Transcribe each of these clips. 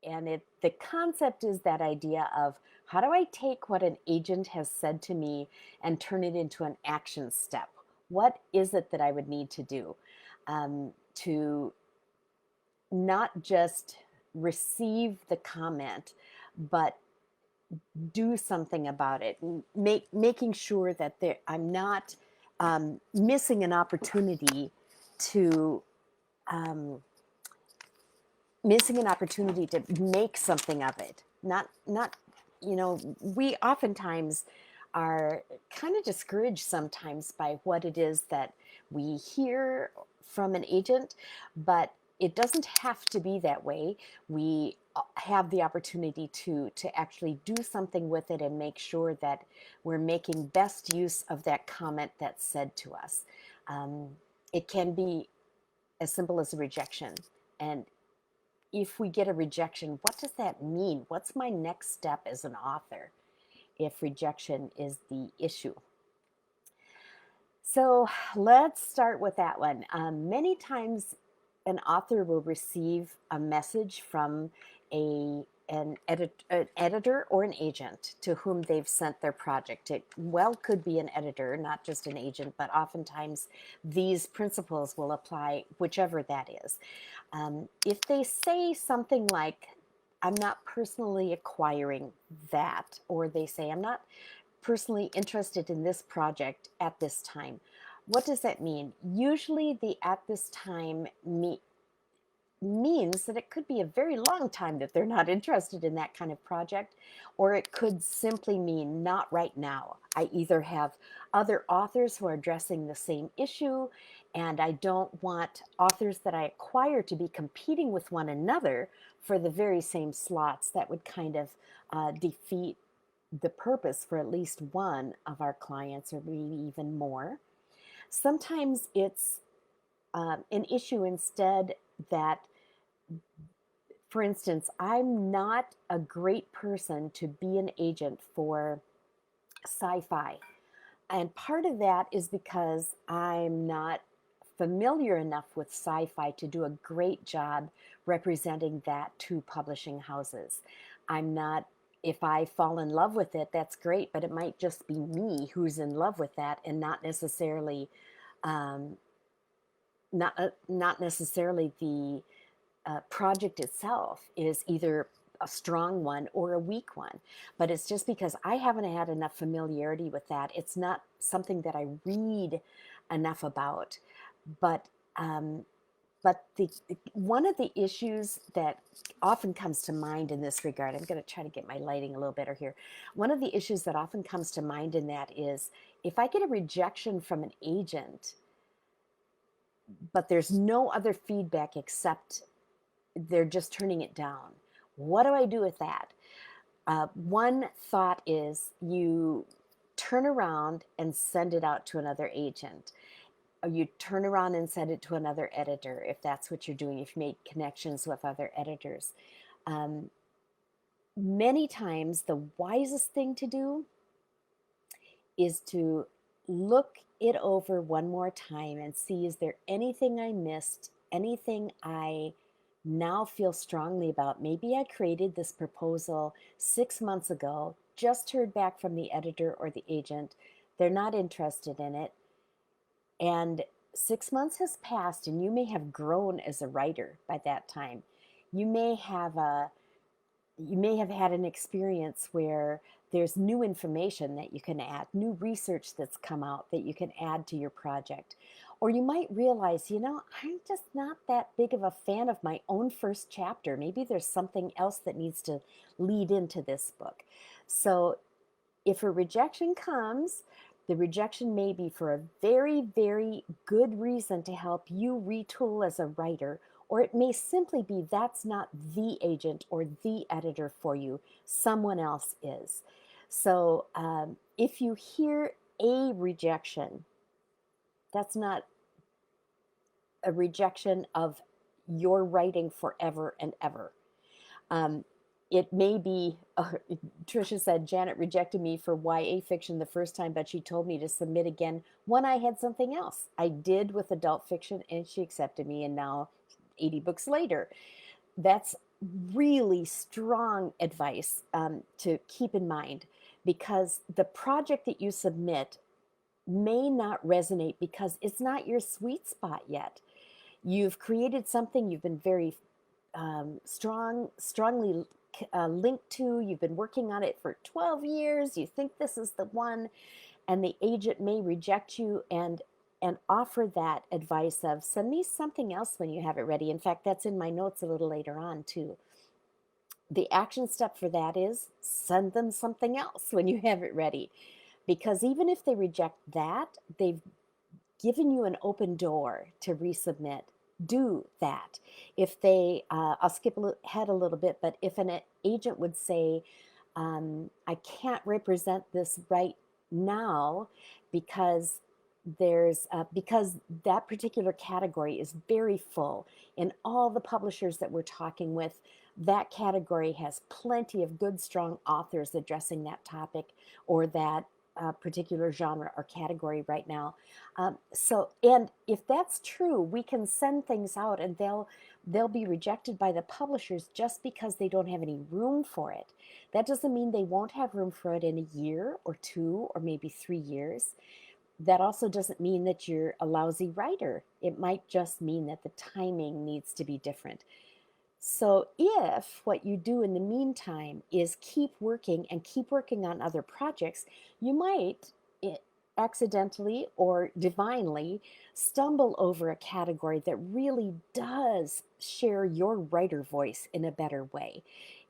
And the concept is that idea of how do I take what an agent has said to me and turn it into an action step? What is it that I would need to do to not just receive the comment, but do something about it, making sure that I'm not missing an opportunity to um, make something of it. Not we oftentimes are kind of discouraged sometimes by what it is that we hear from an agent, but it doesn't have to be that way. We have the opportunity to actually do something with it and make sure that we're making best use of that comment that's said to us. Um, it can be as simple as a rejection. And if we get a rejection, what does that mean? What's my next step as an author if rejection is the issue? So let's start with that one. Many times, an author will receive a message from an editor or an agent to whom they've sent their project. It could be an editor, not just an agent, but oftentimes these principles will apply, whichever that is. If they say something like, I'm not personally acquiring that, or they say, I'm not personally interested in this project at this time. What does that mean? Usually, the at this time means that it could be a very long time that they're not interested in that kind of project, or it could simply mean not right now. I either have other authors who are addressing the same issue, and I don't want authors that I acquire to be competing with one another for the very same slots. That would kind of defeat the purpose for at least one of our clients, or maybe even more. Sometimes it's an issue instead that, for instance, I'm not a great person to be an agent for sci-fi. And part of that is because I'm not familiar enough with sci-fi to do a great job representing that to publishing houses. I'm not, if I fall in love with it, that's great, but it might just be me who's in love with that and not necessarily um, not necessarily the project itself is either a strong one or a weak one, but it's just because I haven't had enough familiarity with that. It's not something that I read enough about. But um, the one of the issues that often comes to mind in this regard, I'm going to try to get my lighting a little better here. One of the issues that often comes to mind in that is if I get a rejection from an agent, but there's no other feedback except they're just turning it down. What do I do with that? One thought is you turn around and send it out to another agent. Or you turn around and send it to another editor if that's what you're doing, if you make connections with other editors. Um, Many times, the wisest thing to do is to look it over one more time and see, is there anything I missed, anything I now feel strongly about? Maybe I created this proposal 6 months ago, just heard back from the editor or the agent, they're not interested in it, and 6 months has passed and you may have grown as a writer by that time. You may have had an experience where there's new information that you can add, new research that's come out that you can add to your project. Or you might realize, I'm just not that big of a fan of my own first chapter. Maybe there's something else that needs to lead into this book. So if a rejection comes, the rejection may be for a very, very good reason to help you retool as a writer, or it may simply be that's not the agent or the editor for you. Someone else is. So if you hear a rejection, that's not a rejection of your writing forever and ever. Um, it may be, Tricia said, Janet rejected me for YA fiction the first time, but she told me to submit again when I had something else. I did with adult fiction and she accepted me, and now 80 books later. That's really strong advice to keep in mind, because the project that you submit may not resonate because it's not your sweet spot yet. You've created something you've been very strongly linked to. You've been working on it for 12 years. You think this is the one, and the agent may reject you and offer that advice of send me something else when you have it ready. In fact, that's in my notes a little later on too. The action step for that is send them something else when you have it ready. Because even if they reject that, they've given you an open door to resubmit. Do that. If they, I'll skip ahead a little bit, but if an agent would say, I can't represent this right now because because that particular category is very full. In all the publishers that we're talking with, that category has plenty of good, strong authors addressing that topic or that particular genre or category right now. And if that's true, we can send things out and they'll be rejected by the publishers just because they don't have any room for it. That doesn't mean they won't have room for it in a year or 2 or maybe 3 years. That also doesn't mean that you're a lousy writer. It might just mean that the timing needs to be different. So if what you do in the meantime is keep working and keep working on other projects, you might accidentally or divinely stumble over a category that really does share your writer voice in a better way.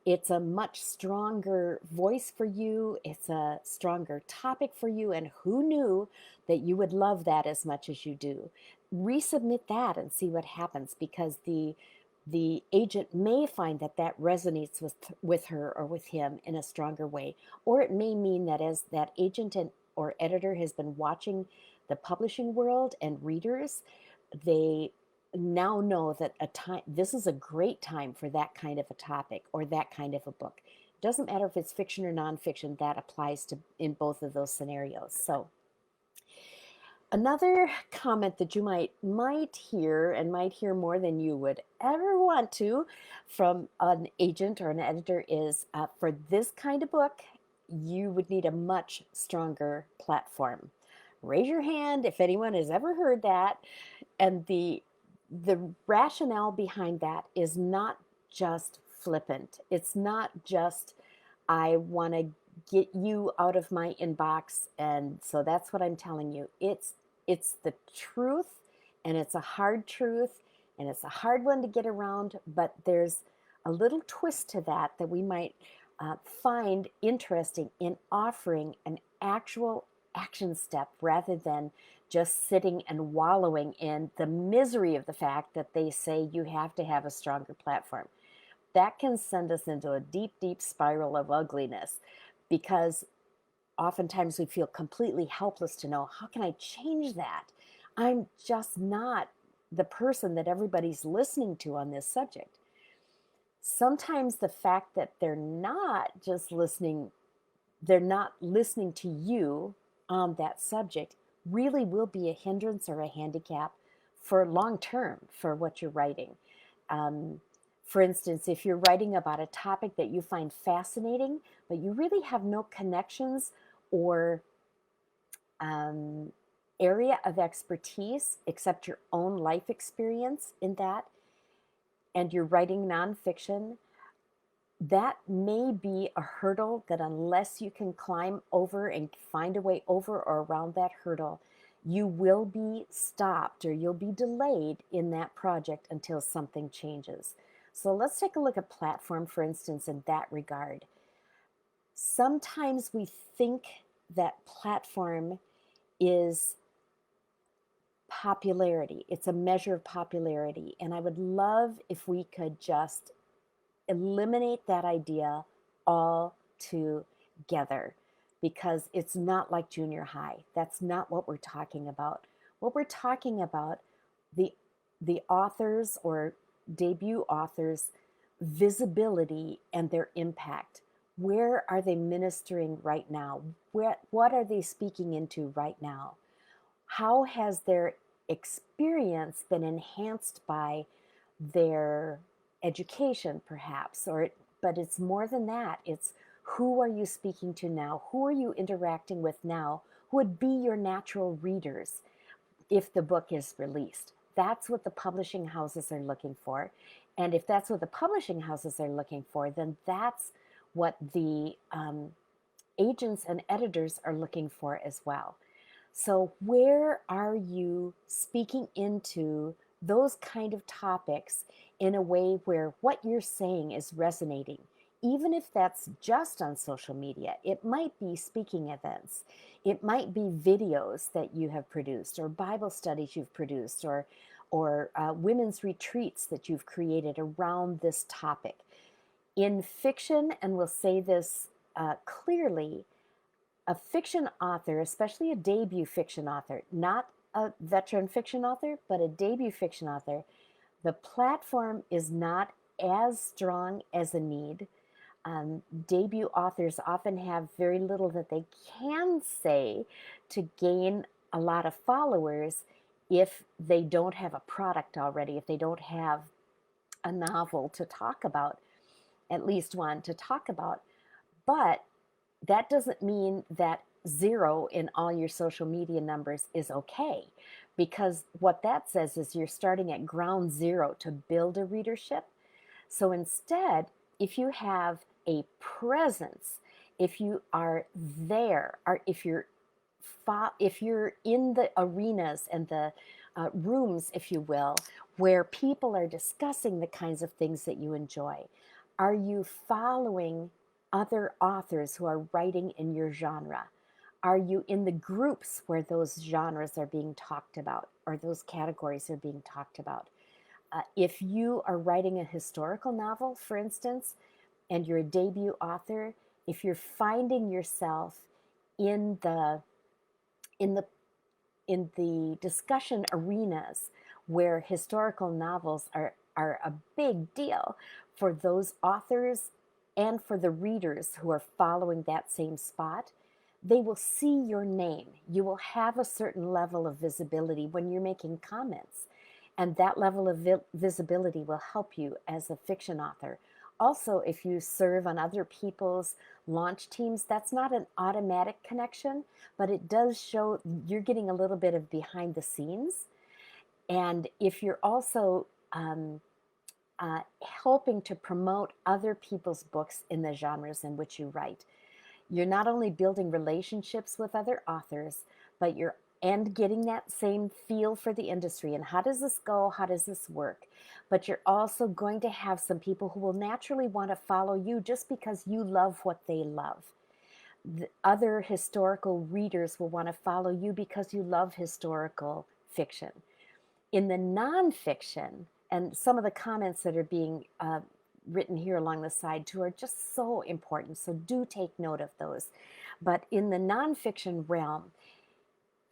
It's a much stronger voice for you. It's a stronger topic for you. And who knew that you would love that as much as you do? Resubmit that and see what happens, because the agent may find that that resonates with her or with him in a stronger way. Or it may mean that as that agent or editor has been watching the publishing world and readers, they now know that this is a great time for that kind of a topic or that kind of a book. It doesn't matter if it's fiction or nonfiction, that applies to in both of those scenarios. So another comment that you might hear, and might hear more than you would ever want to, from an agent or an editor is, for this kind of book, you would need a much stronger platform. Raise your hand if anyone has ever heard that. And the rationale behind that is not just flippant. It's not just, I want to get you out of my inbox, and so that's what I'm telling you. It's the truth, and it's a hard truth, and it's a hard one to get around, but there's a little twist to that we might find interesting in offering an actual action step rather than just sitting and wallowing in the misery of the fact that they say you have to have a stronger platform. That can send us into a deep, deep spiral of ugliness, because oftentimes we feel completely helpless to know, how can I change that? I'm just not the person that everybody's listening to on this subject. Sometimes the fact that they're not listening to you on that subject really will be a hindrance or a handicap for long term for what you're writing. For instance, if you're writing about a topic that you find fascinating, but you really have no connections or area of expertise except your own life experience in that, and you're writing nonfiction, that may be a hurdle that, unless you can climb over and find a way over or around that hurdle, you will be stopped or you'll be delayed in that project until something changes. So let's take a look at platform, for instance, in that regard. Sometimes we think that platform is popularity. It's a measure of popularity. And I would love if we could just eliminate that idea altogether, because it's not like junior high. That's not what we're talking about. What we're talking about, the authors or debut authors' visibility and their impact. Where are they ministering right now? What are they speaking into right now? How has their experience been enhanced by their education perhaps, but it's more than that. It's who are you speaking to now? Who are you interacting with now? Who would be your natural readers if the book is released? That's what the publishing houses are looking for. And if that's what the publishing houses are looking for, then that's what the agents and editors are looking for as well. So, where are you speaking into those kind of topics in a way where what you're saying is resonating? Even if that's just on social media, it might be speaking events, it might be videos that you have produced, or Bible studies you've produced, or women's retreats that you've created around this topic. In fiction, and we'll say this clearly, a fiction author, especially a debut fiction author, not a veteran fiction author, but a debut fiction author, the platform is not as strong as a need. Debut authors often have very little that they can say to gain a lot of followers if they don't have a product already, if they don't have a novel to talk about, at least one to talk about. But that doesn't mean that zero in all your social media numbers is okay, because what that says is you're starting at ground zero to build a readership. So instead, if you have a presence, if you are there, or if you're in the arenas and the rooms, if you will, where people are discussing the kinds of things that you enjoy, are you following other authors who are writing in your genre? Are you in the groups where those genres are being talked about, or those categories are being talked about? If you are writing a historical novel, for instance, and you're a debut author, if you're finding yourself in the in the in the discussion arenas where historical novels are a big deal for those authors and for the readers who are following that same spot, they will see your name. You will have a certain level of visibility when you're making comments. And that level of visibility will help you as a fiction author. Also, if you serve on other people's launch teams, that's not an automatic connection, but it does show you're getting a little bit of behind the scenes. And if you're also helping to promote other people's books in the genres in which you write, you're not only building relationships with other authors, but you're and getting that same feel for the industry and how does this go, how does this work. But you're also going to have some people who will naturally want to follow you just because you love what they love. The other historical readers will want to follow you because you love historical fiction. In the nonfiction, and some of the comments that are being written here along the side too are just so important, so do take note of those. But in the nonfiction realm,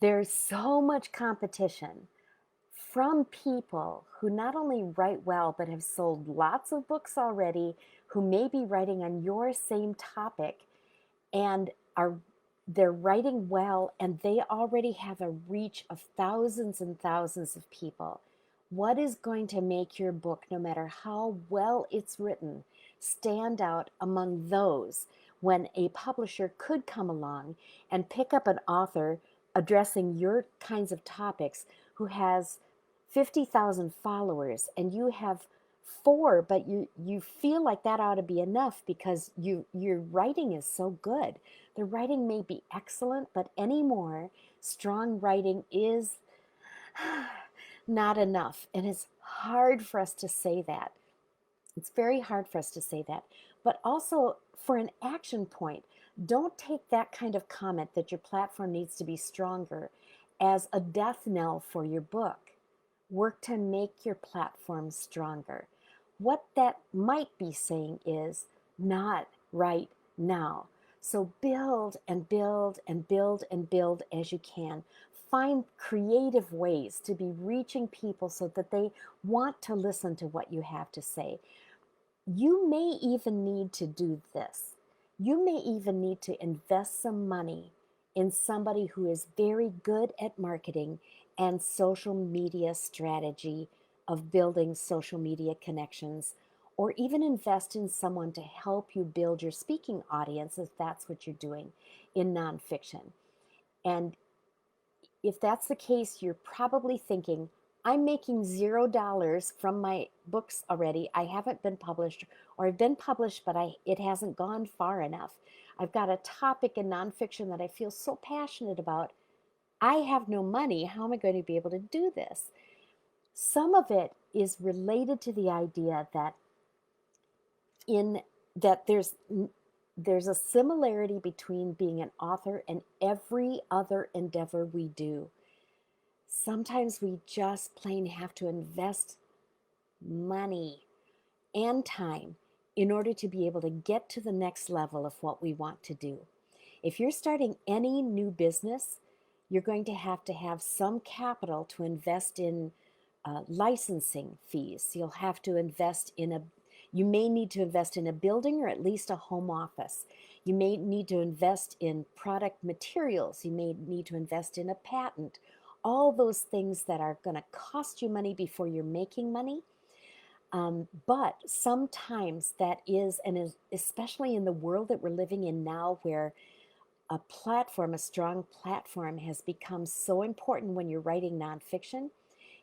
there's so much competition from people who not only write well, but have sold lots of books already, who may be writing on your same topic, and they're writing well, and they already have a reach of thousands and thousands of people. What is going to make your book, no matter how well it's written, stand out among those when a publisher could come along and pick up an author addressing your kinds of topics who has 50,000 followers and you have 4, but you feel like that ought to be enough because your writing is so good. The writing may be excellent, but anymore, strong writing is not enough. And it's hard for us to say that. It's very hard for us to say that. But also, for an action point, don't take that kind of comment that your platform needs to be stronger as a death knell for your book. Work to make your platform stronger. What that might be saying is not right now. So build and build and build and build as you can. Find creative ways to be reaching people so that they want to listen to what you have to say. You may even need to do this. You may even need to invest some money in somebody who is very good at marketing and social media strategy of building social media connections, or even invest in someone to help you build your speaking audience if that's what you're doing in nonfiction. And if that's the case, you're probably thinking, I'm making $0 from my books already. I haven't been published, or I've been published, but it hasn't gone far enough. I've got a topic in nonfiction that I feel so passionate about. I have no money. How am I going to be able to do this? Some of it is related to the idea that in that there's a similarity between being an author and every other endeavor we do. Sometimes we just plain have to invest money and time in order to be able to get to the next level of what we want to do. If you're starting any new business, you're going to have some capital to invest in licensing fees. You'll have to invest you may need to invest in a building or at least a home office. You may need to invest in product materials. You may need to invest in a patent. All those things that are going to cost you money before you're making money. But sometimes that is, and especially in the world that we're living in now, where a strong platform has become so important when you're writing nonfiction,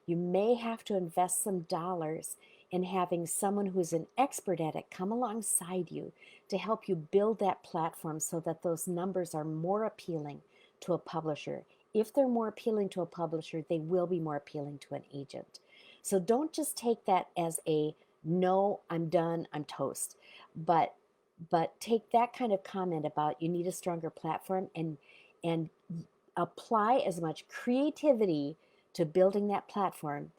you may have to invest some dollars in having someone who's an expert at it come alongside you to help you build that platform so that those numbers are more appealing to a publisher. If they're more appealing to a publisher, they will be more appealing to an agent. So don't just take that as a no, I'm done, I'm toast. But take that kind of comment about you need a stronger platform and apply as much creativity to building that platform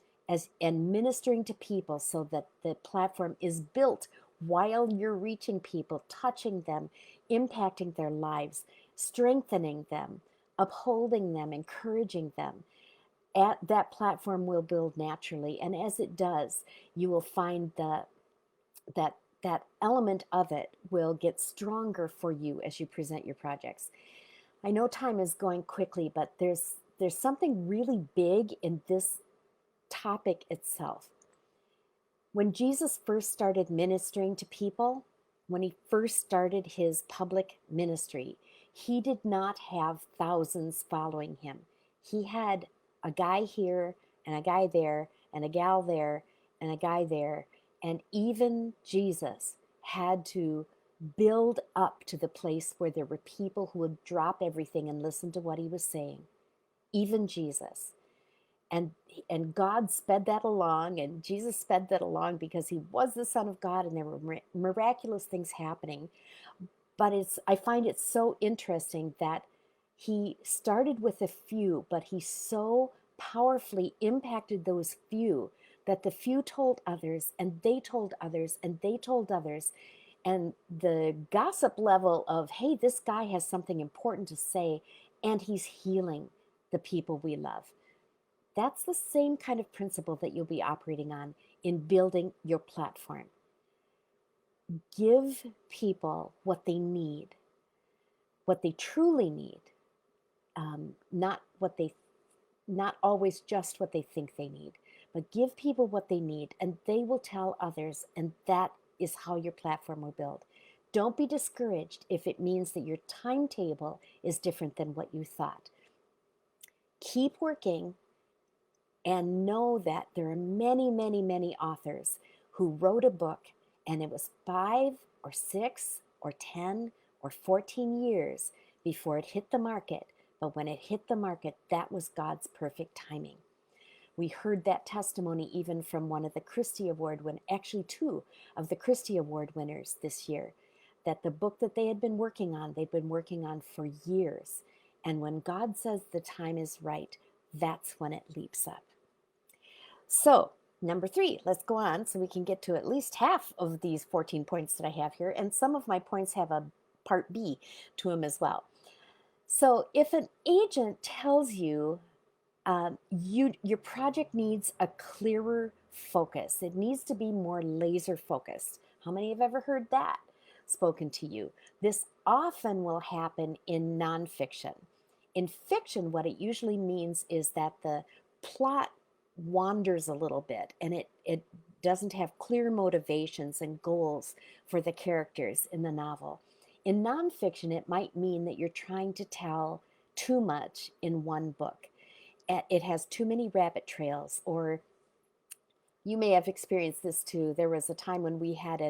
and ministering to people so that the platform is built while you're reaching people, touching them, impacting their lives, strengthening them, upholding them, encouraging them. That platform will build naturally, and as it does, you will find that element of it will get stronger for you as you present your projects. I know time is going quickly, but there's something really big in this topic itself. When Jesus first started ministering to people, when he first started his public ministry, he did not have thousands following him. He had a guy here and a guy there and a gal there and a guy there. And even Jesus had to build up to the place where there were people who would drop everything and listen to what he was saying. Even Jesus. And God sped that along, and Jesus sped that along because he was the Son of God, and there were miraculous things happening. But I find it so interesting that he started with a few, but he so powerfully impacted those few that the few told others, and they told others, and they told others. And the gossip level of, hey, this guy has something important to say, and he's healing the people we love. That's the same kind of principle that you'll be operating on in building your platform. Give people what they need, what they truly need, not always just what they think they need, but give people what they need, and they will tell others, and that is how your platform will build. Don't be discouraged if it means that your timetable is different than what you thought. Keep working. And know that there are many, many, many authors who wrote a book and it was 5 or 6 or 10 or 14 years before it hit the market. But when it hit the market, that was God's perfect timing. We heard that testimony even from one of the Christie Award actually 2 of the Christie Award winners this year, that the book that they had been working on, they've been working on for years. And when God says the time is right, that's when it leaps up. So, number 3, let's go on so we can get to at least half of these 14 points that I have here. And some of my points have a part B to them as well. So, if an agent tells you your project needs a clearer focus, it needs to be more laser focused. How many have ever heard that spoken to you? This often will happen in nonfiction. In fiction, what it usually means is that the plot wanders a little bit, and doesn't have clear motivations and goals for the characters in the novel. In nonfiction, it might mean that you're trying to tell too much in one book. It has too many rabbit trails, or you may have experienced this too. There was a time when we had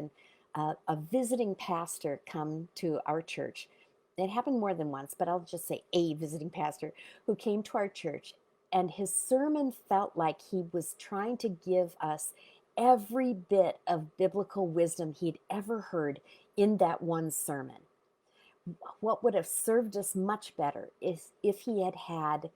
a visiting pastor come to our church. It happened more than once, but I'll just say a visiting pastor who came to our church, and his sermon felt like he was trying to give us every bit of biblical wisdom he'd ever heard in that one sermon. What would have served us much better is if he had had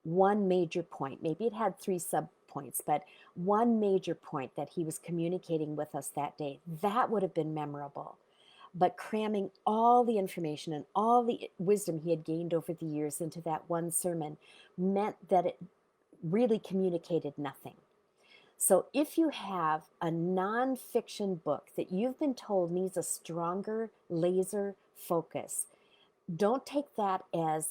one major point. Maybe it had three sub points, but one major point that he was communicating with us that day, that would have been memorable. But cramming all the information and all the wisdom he had gained over the years into that one sermon meant that it really communicated nothing. So if you have a nonfiction book that you've been told needs a stronger laser focus, don't take that as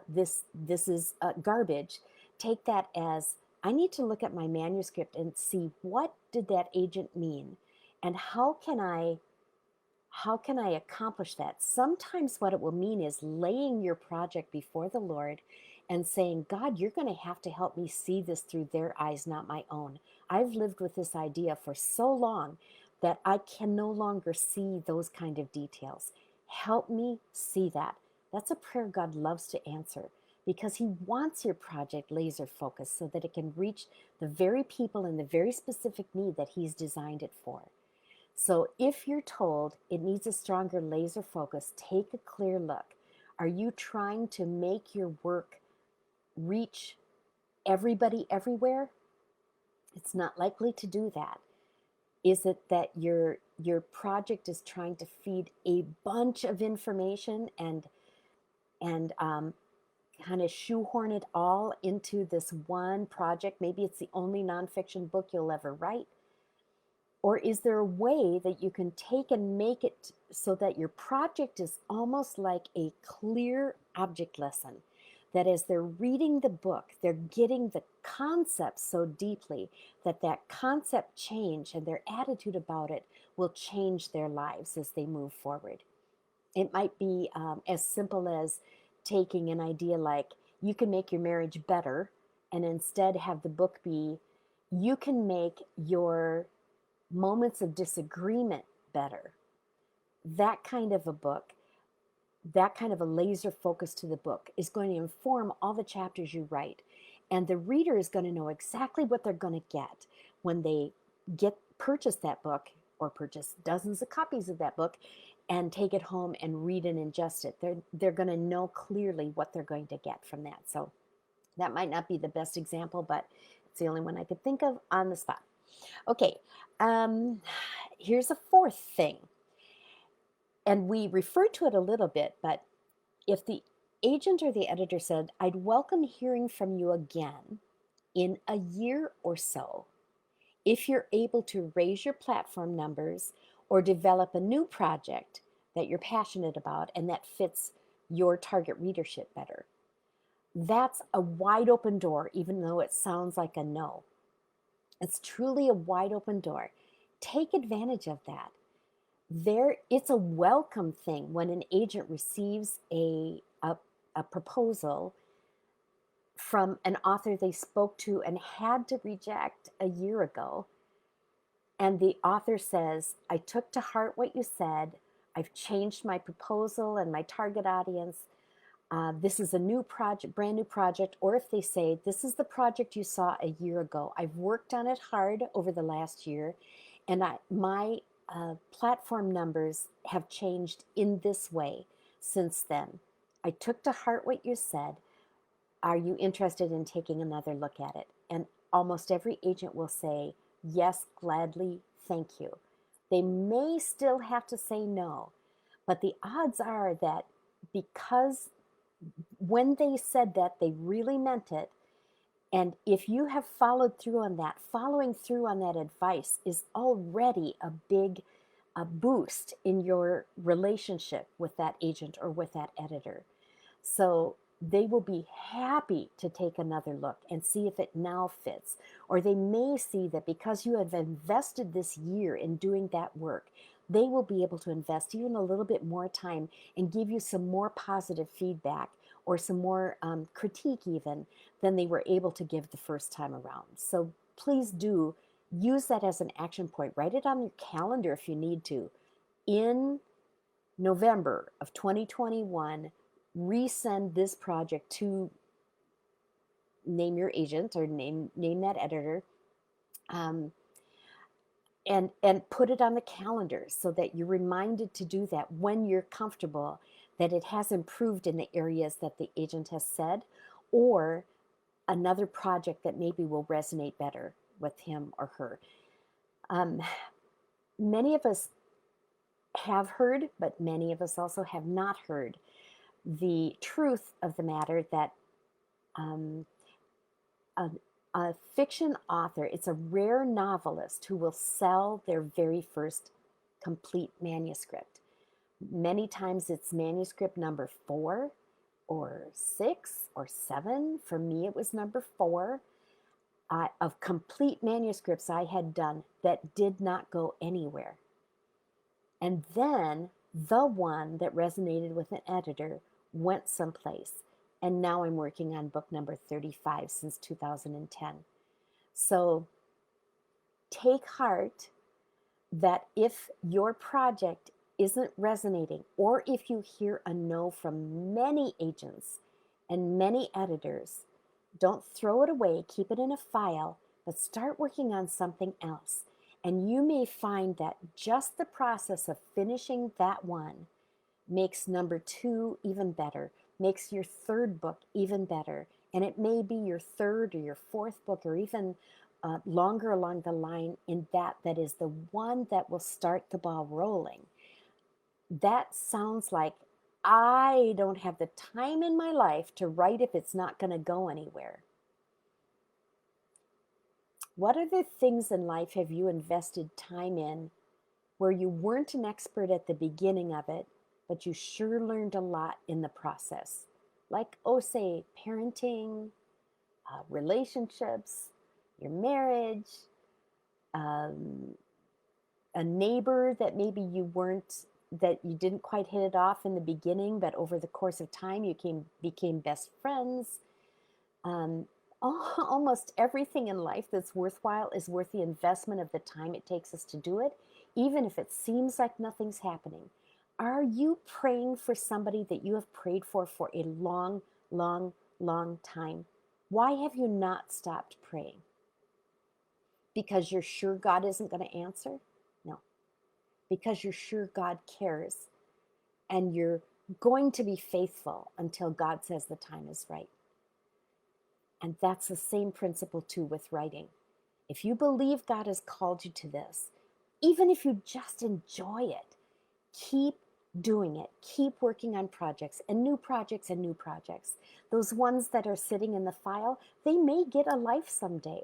this is garbage. Take that as, I need to look at my manuscript and see, what did that agent mean, and how can I accomplish that? Sometimes what it will mean is laying your project before the Lord and saying, God, you're going to have to help me see this through their eyes, not my own. I've lived with this idea for so long that I can no longer see those kind of details. Help me see that. That's a prayer God loves to answer, because he wants your project laser focused so that it can reach the very people in the very specific need that he's designed it for. So if you're told it needs a stronger laser focus, take a clear look. Are you trying to make your work reach everybody everywhere? It's not likely to do that. Is it that your project is trying to feed a bunch of information and kind of shoehorn it all into this one project? Maybe it's the only nonfiction book you'll ever write. Or is there a way that you can take and make it so that your project is almost like a clear object lesson? That as they're reading the book, they're getting the concept so deeply that that concept change and their attitude about it will change their lives as they move forward. It might be as simple as taking an idea like, you can make your marriage better, and instead have the book be, you can make your moments of disagreement better. That kind of a book, that kind of a laser focus to the book is going to inform all the chapters you write. And the reader is going to know exactly what they're going to get when they purchase that book, or purchase dozens of copies of that book and take it home and read and ingest it. They're going to know clearly what they're going to get from that. So that might not be the best example, but it's the only one I could think of on the spot. Okay, here's a fourth thing. And we referred to it a little bit, but if the agent or the editor said, I'd welcome hearing from you again in a year or so, if you're able to raise your platform numbers or develop a new project that you're passionate about and that fits your target readership better. That's a wide open door, even though it sounds like a no. It's truly a wide open door. Take advantage of that. It's a welcome thing when an agent receives a proposal from an author they spoke to and had to reject a year ago. And the author says, I took to heart what you said. I've changed my proposal and my target audience. This is a new project, brand new project. Or if they say, this is the project you saw a year ago. I've worked on it hard over the last year, and my platform numbers have changed in this way since then. I took to heart what you said. Are you interested in taking another look at it? And almost every agent will say, yes, gladly, thank you. They may still have to say no, but the odds are that because when they said that, they really meant it. And if you have followed through on that, following through on that advice is already a big boost in your relationship with that agent or with that editor. So they will be happy to take another look and see if it now fits. Or they may see that because you have invested this year in doing that work, they will be able to invest even a little bit more time and give you some more positive feedback or some more critique even than they were able to give the first time around. So please do use that as an action point. Write it on your calendar if you need to. In November of 2021, resend this project to name your agent or name that editor, um, and put it on the calendar so that you're reminded to do that when you're comfortable that it has improved in the areas that the agent has said, or another project that maybe will resonate better with him or her. Many of us have heard, but many of us also have not heard the truth of the matter that um, a, a fiction author, it's a rare novelist who will sell their very first complete manuscript. Many times it's manuscript number 4 or 6 or 7. For me, it was number 4 of complete manuscripts I had done that did not go anywhere. And then the one that resonated with an editor went someplace. And now I'm working on book number 35 since 2010. So take heart that if your project isn't resonating, or if you hear a no from many agents and many editors, don't throw it away, keep it in a file, but start working on something else. And you may find that just the process of finishing that one makes number 2 even better, makes your 3rd book even better. And it may be your 3rd or your 4th book, or even longer along the line in that is the one that will start the ball rolling. That sounds like I don't have the time in my life to write if it's not going to go anywhere. What other things in life have you invested time in where you weren't an expert at the beginning of it, but you sure learned a lot in the process? Like, say, parenting, relationships, your marriage, a neighbor that maybe that you didn't quite hit it off in the beginning, but over the course of time you became best friends. Almost everything in life that's worthwhile is worth the investment of the time it takes us to do it, even if it seems like nothing's happening. Are you praying for somebody that you have prayed for a long, long, long time? Why have you not stopped praying? Because you're sure God isn't going to answer? No. Because you're sure God cares, and you're going to be faithful until God says the time is right. And that's the same principle too with writing. If you believe God has called you to this, even if you just enjoy it, keep doing it. Keep working on projects and new projects and new projects. Those ones that are sitting in the file, they may get a life someday.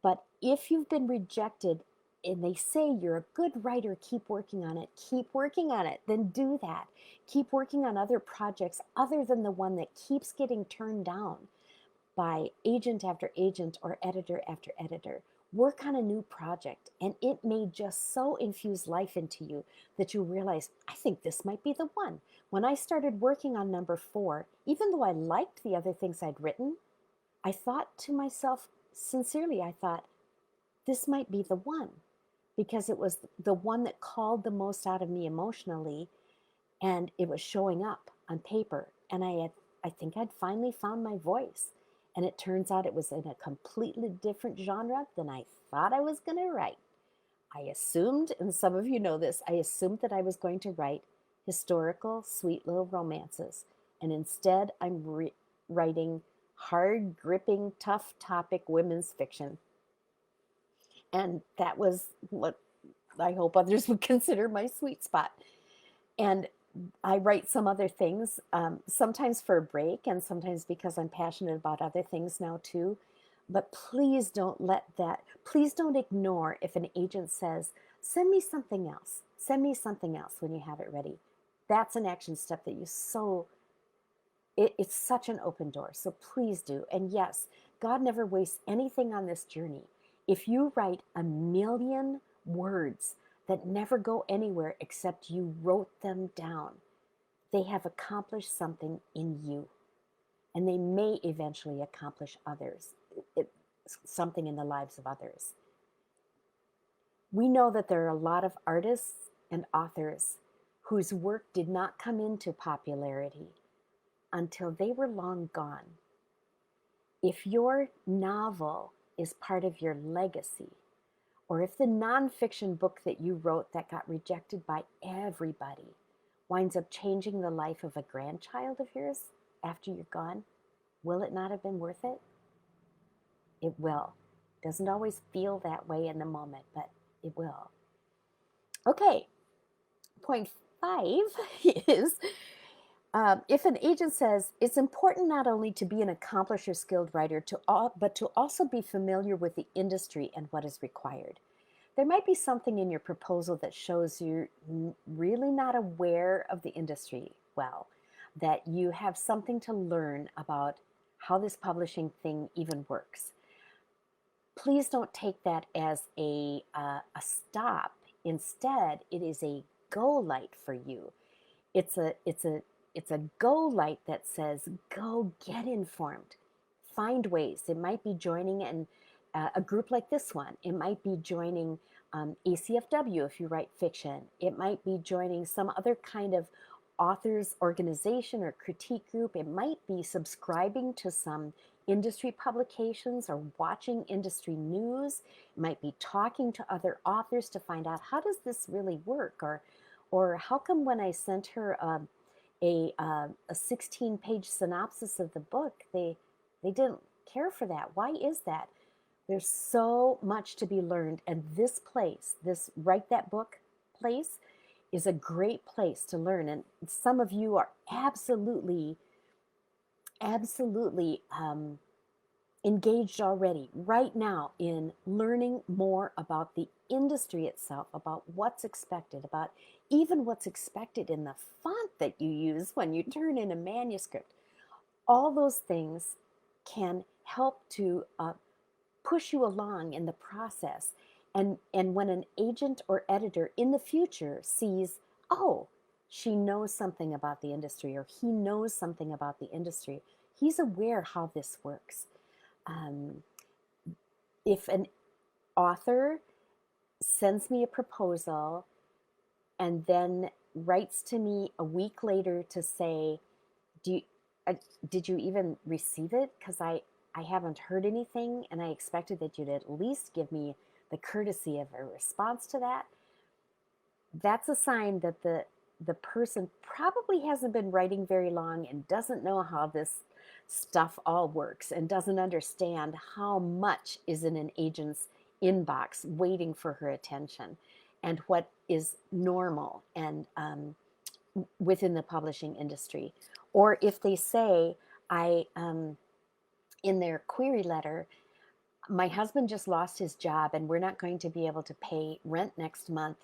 But if you've been rejected and they say you're a good writer, keep working on it, then do that. Keep working on other projects other than the one that keeps getting turned down by agent after agent or editor after editor. Work on a new project, and it may just so infuse life into you that you realize, I think this might be the one. When I started working on number 4, even though I liked the other things I'd written, I thought to myself, sincerely, I thought, this might be the one, because it was the one that called the most out of me emotionally, and it was showing up on paper, and I think I'd finally found my voice. And it turns out it was in a completely different genre than I thought I was going to write. I assumed, and some of you know this, I assumed that I was going to write historical, sweet little romances. And instead, I'm writing hard, gripping, tough topic women's fiction. And that was what I hope others would consider my sweet spot. And I write some other things, sometimes for a break and sometimes because I'm passionate about other things now too. But please don't please don't ignore if an agent says, send me something else. Send me something else when you have it ready. That's an action step that you so It's such an open door. So please do. And yes, God never wastes anything on this journey. If you write 1,000,000 words that never go anywhere except you wrote them down, they have accomplished something in you. And they may eventually accomplish something in the lives of others. We know that there are a lot of artists and authors whose work did not come into popularity until they were long gone. If your novel is part of your legacy, or if the nonfiction book that you wrote that got rejected by everybody winds up changing the life of a grandchild of yours after you're gone, will it not have been worth it? It will. Doesn't always feel that way in the moment, but it will. Okay, point 5 is if an agent says it's important not only to be an accomplished or skilled writer, but to also be familiar with the industry and what is required. There might be something in your proposal that shows you're really not aware of the industry well, that you have something to learn about how this publishing thing even works. Please don't take that as a stop. Instead, it is a go light for you. It's a go light that says, go get informed. Find ways. It might be joining a group like this one. It might be joining ACFW if you write fiction. It might be joining some other kind of authors organization or critique group. It might be subscribing to some industry publications or watching industry news. It might be talking to other authors to find out, how does this really work? Or how come when I sent her a 16-page synopsis of the book, they didn't care for that? Why is that? There's so much to be learned, and this place, this Write That Book place, is a great place to learn. And some of you are absolutely engaged already right now in learning more about the industry itself, about what's expected, about even what's expected in the font that you use when you turn in a manuscript. All those things can help to push you along in the process. And when an agent or editor in the future sees, oh, she knows something about the industry, or he knows something about the industry, he's aware how this works. If an author sends me a proposal and then writes to me a week later to say, did you even receive it? Because I haven't heard anything, and I expected that you'd at least give me the courtesy of a response to that. That's a sign that the person probably hasn't been writing very long and doesn't know how this stuff all works and doesn't understand how much is in an agent's inbox waiting for her attention and what is normal and within the publishing industry. Or if they say, in their query letter, my husband just lost his job and we're not going to be able to pay rent next month.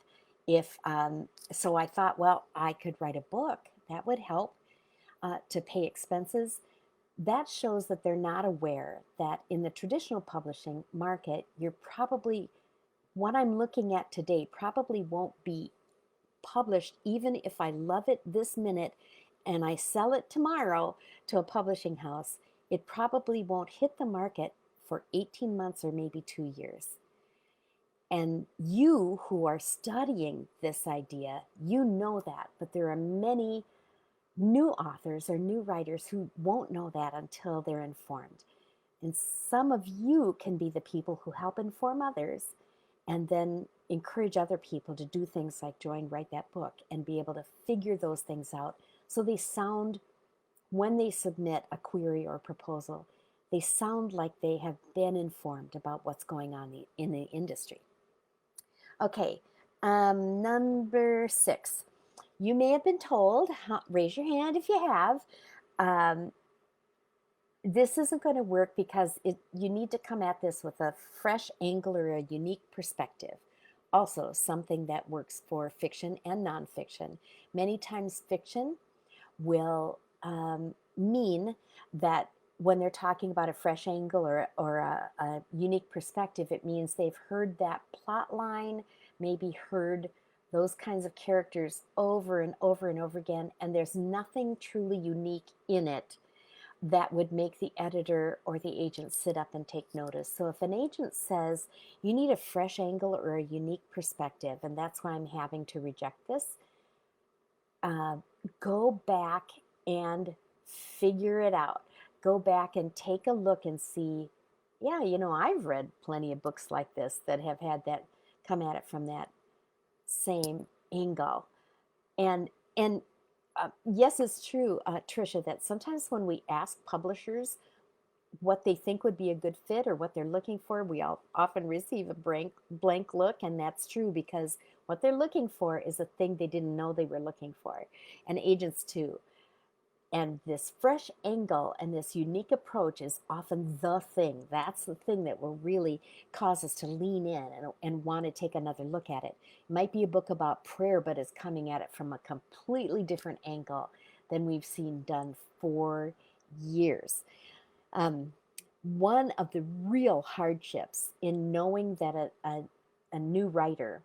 So I thought, well, I could write a book that would help to pay expenses. That shows that they're not aware that in the traditional publishing market, what I'm looking at today probably won't be published, even if I love it this minute and I sell it tomorrow to a publishing house. It probably won't hit the market for 18 months or maybe 2 years. And you who are studying this idea, you know that, but there are many new authors or new writers who won't know that until they're informed. And some of you can be the people who help inform others and then encourage other people to do things like join Write That Book and be able to figure those things out so they sound, when they submit a query or proposal, they sound like they have been informed about what's going on in the industry. Okay, number 6. You may have been told, raise your hand if you have, this isn't going to work because you need to come at this with a fresh angle or a unique perspective. Also, something that works for fiction and nonfiction. Many times fiction will mean that when they're talking about a fresh angle or a unique perspective, it means they've heard that plot line, maybe heard those kinds of characters over and over and over again, and there's nothing truly unique in it that would make the editor or the agent sit up and take notice. So if an agent says you need a fresh angle or a unique perspective, and that's why I'm having to reject this, uh, go back and figure it out. Go back and take a look and see, yeah, I've read plenty of books like this that have had that come at it from that same angle. And yes, it's true, Tricia, that sometimes when we ask publishers what they think would be a good fit or what they're looking for, we all often receive a blank look, and that's true because what they're looking for is a thing they didn't know they were looking for, and agents too. And this fresh angle and this unique approach is often the thing. That's the thing that will really cause us to lean in and want to take another look at it. It might be a book about prayer, but it's coming at it from a completely different angle than we've seen done for years. Um, One of the real hardships in knowing that a new writer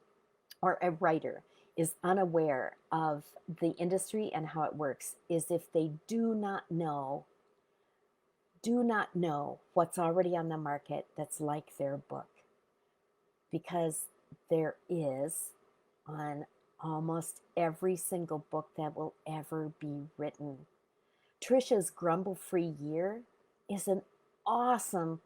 or a writer is unaware of the industry and how it works is if they do not know what's already on the market that's like their book, because there is on almost every single book that will ever be written. Trisha's Grumble Free Year is an awesome,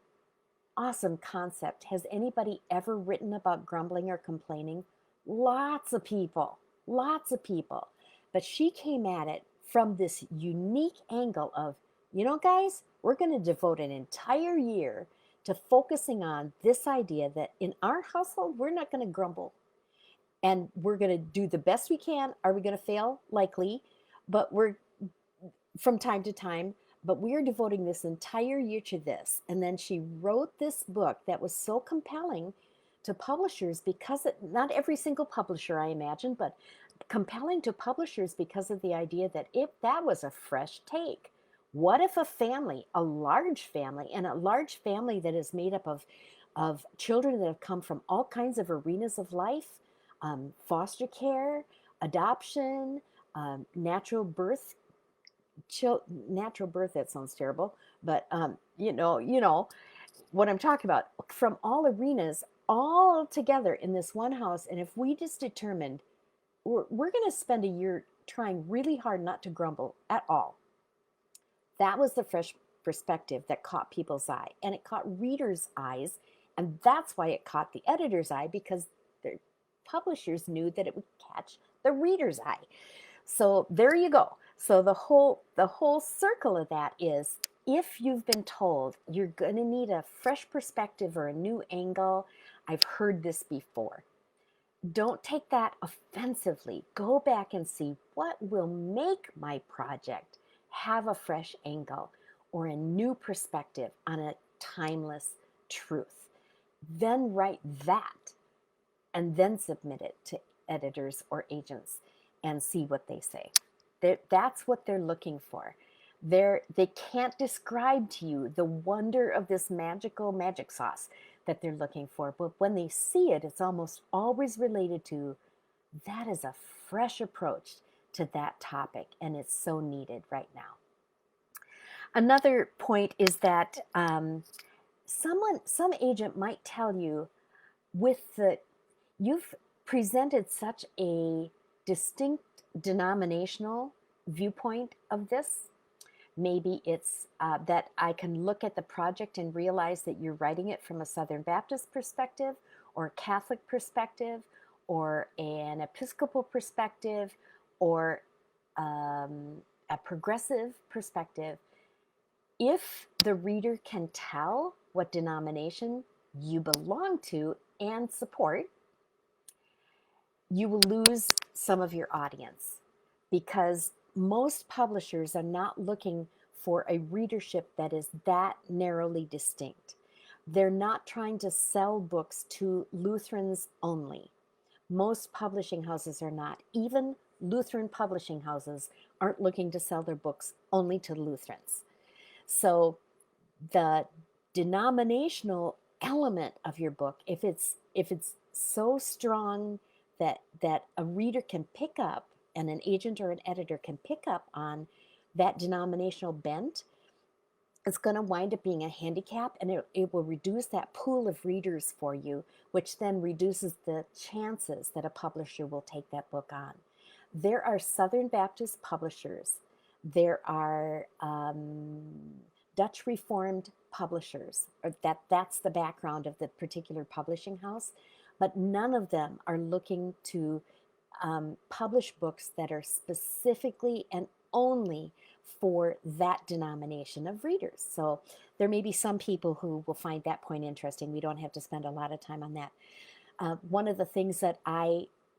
awesome concept. Has anybody ever written about grumbling or complaining? Lots of people, lots of people. But she came at it from this unique angle of, guys, we're going to devote an entire year to focusing on this idea that in our household, we're not going to grumble and we're going to do the best we can. Are we going to fail? Likely, but we're from time to time, but we are devoting this entire year to this. And then she wrote this book that was so compelling to publishers because not every single publisher, I imagine, but compelling to publishers because of the idea that if that was a fresh take, what if a family, a large family, and a large family that is made up of children that have come from all kinds of arenas of life, foster care, adoption, natural birth, natural birth, that sounds terrible, but what I'm talking about, from all arenas, all together in this one house. And if we just determined we're going to spend a year trying really hard not to grumble at all, that was the fresh perspective that caught people's eye, and it caught readers' eyes, and that's why it caught the editor's eye, because the publishers knew that it would catch the reader's eye. So there you go. So the whole circle of that is, if you've been told you're going to need a fresh perspective or a new angle, I've heard this before. Don't take that offensively. Go back and see what will make my project have a fresh angle or a new perspective on a timeless truth. Then write that and then submit it to editors or agents and see what they say. That's what they're looking for. They can't describe to you the wonder of this magical magic sauce that they're looking for, but when they see it, it's almost always related to, that is a fresh approach to that topic, and it's so needed right now. Another point is that some agent might tell you, you've presented such a distinct denominational viewpoint of this. Maybe it's that I can look at the project and realize that you're writing it from a Southern Baptist perspective, or a Catholic perspective, or an Episcopal perspective, or a progressive perspective. If the reader can tell what denomination you belong to and support, you will lose some of your audience, because most publishers are not looking for a readership that is that narrowly distinct. They're not trying to sell books to Lutherans only. Most publishing houses are not. Even Lutheran publishing houses aren't looking to sell their books only to Lutherans. So the denominational element of your book, if it's so strong that a reader can pick up, and an agent or an editor can pick up on that denominational bent, it's going to wind up being a handicap, and it will reduce that pool of readers for you, which then reduces the chances that a publisher will take that book on. There are Southern Baptist publishers. There are Dutch Reformed publishers. Or that's the background of the particular publishing house, but none of them are looking to publish books that are specifically and only for that denomination of readers. So there may be some people who will find that point interesting. We don't have to spend a lot of time on that. One of the things that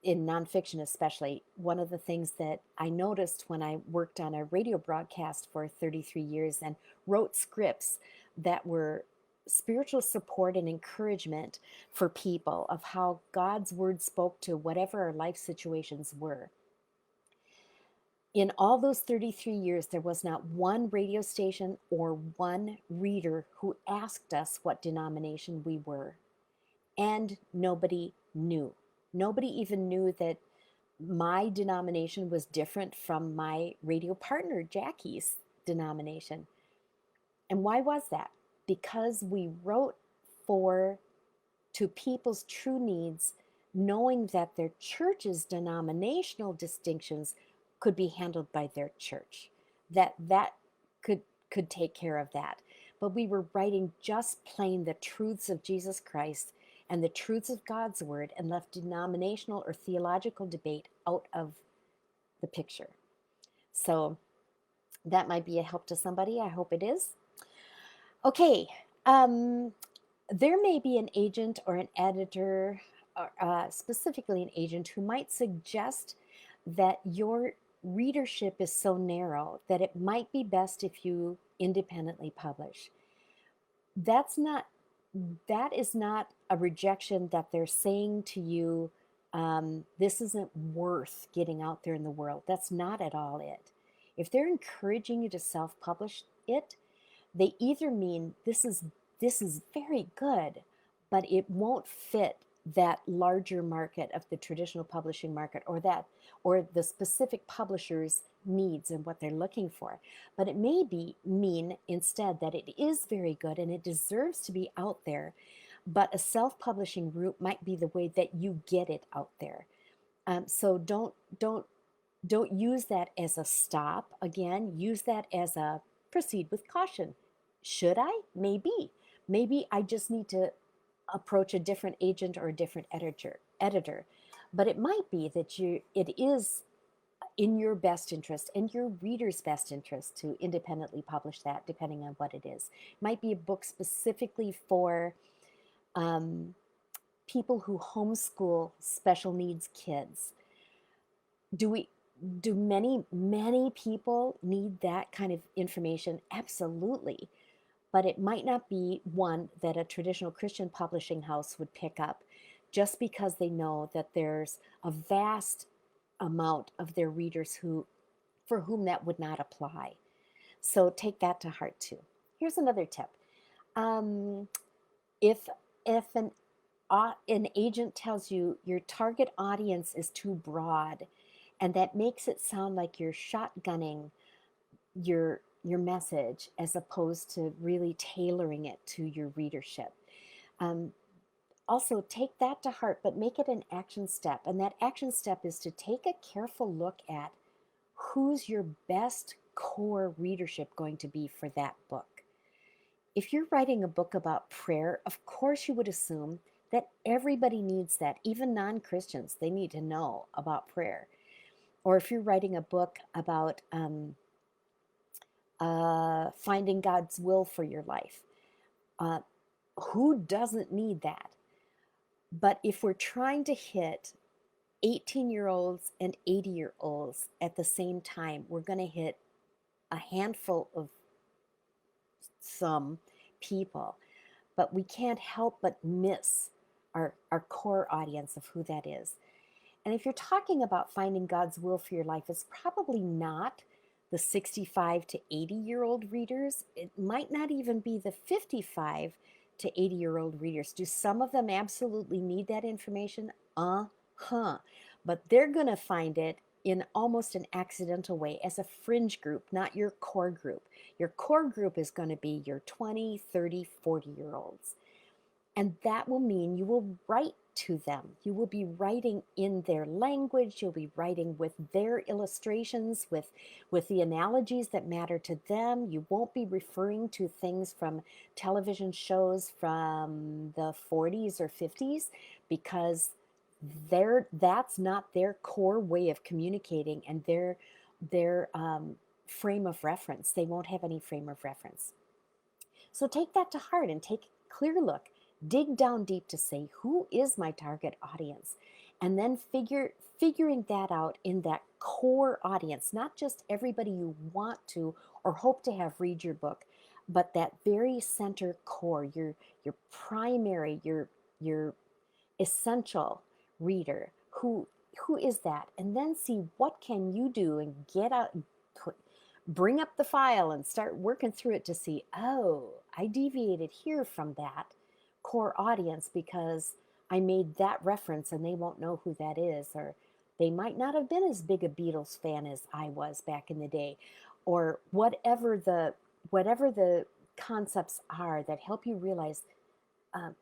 in nonfiction especially, one of the things that I noticed when I worked on a radio broadcast for 33 years and wrote scripts that were spiritual support and encouragement for people of how God's word spoke to whatever our life situations were. In all those 33 years, there was not one radio station or one reader who asked us what denomination we were. And nobody knew. Nobody even knew that my denomination was different from my radio partner, Jackie's denomination. And why was that? Because we wrote to people's true needs, knowing that their church's denominational distinctions could be handled by their church, that could take care of that. But we were writing just plain the truths of Jesus Christ and the truths of God's word, and left denominational or theological debate out of the picture. So that might be a help to somebody. I hope it is. Okay. There may be an agent or an editor, specifically an agent, who might suggest that your readership is so narrow that it might be best if you independently publish. That is not a rejection that they're saying to you, this isn't worth getting out there in the world. That's not at all it. If they're encouraging you to self-publish it, they either mean this is very good, but it won't fit that larger market of the traditional publishing market, or the specific publisher's needs and what they're looking for. But it may mean instead that it is very good and it deserves to be out there, but a self-publishing route might be the way that you get it out there. So don't use that as a stop. Again, use that as a proceed with caution. Should I? Maybe I just need to approach a different agent or a different editor. But it might be that it is in your best interest and your reader's best interest to independently publish that, depending on what it is. It might be a book specifically for people who homeschool special needs kids. Do many people need that kind of information? Absolutely. But it might not be one that a traditional Christian publishing house would pick up, just because they know that there's a vast amount of their readers for whom that would not apply. So take that to heart too. Here's another tip. If an agent tells you your target audience is too broad, and that makes it sound like you're shotgunning your message as opposed to really tailoring it to your readership. Also take that to heart, but make it an action step. And that action step is to take a careful look at who's your best core readership going to be for that book. If you're writing a book about prayer, of course you would assume that everybody needs that, even non-Christians. They need to know about prayer. Or if you're writing a book about finding God's will for your life, who doesn't need that? But if we're trying to hit 18-year-olds and 80-year-olds at the same time, we're going to hit a handful of some people, but we can't help but miss our core audience of who that is. And if you're talking about finding God's will for your life, it's probably not the 65 to 80-year-old readers. It might not even be the 55 to 80-year-old readers. Do some of them absolutely need that information? Uh-huh. But they're going to find it in almost an accidental way as a fringe group, not your core group. Your core group is going to be your 20, 30, 40-year-olds. And that will mean you will write to them. You will be writing in their language. You'll be writing with their illustrations, with the analogies that matter to them. You won't be referring to things from television shows from the 40s or 50s because that's not their core way of communicating and their frame of reference. They won't have any frame of reference. So take that to heart and take a clear look. Dig down deep to say, who is my target audience? And then figuring that out in that core audience, not just everybody you want to or hope to have read your book, but that very center core, your primary, your essential reader. Who is that? And then see what can you do and get out, bring up the file and start working through it to see, oh, I deviated here from that core audience because I made that reference and they won't know who that is, or they might not have been as big a Beatles fan as I was back in the day, or whatever the concepts are that help you realize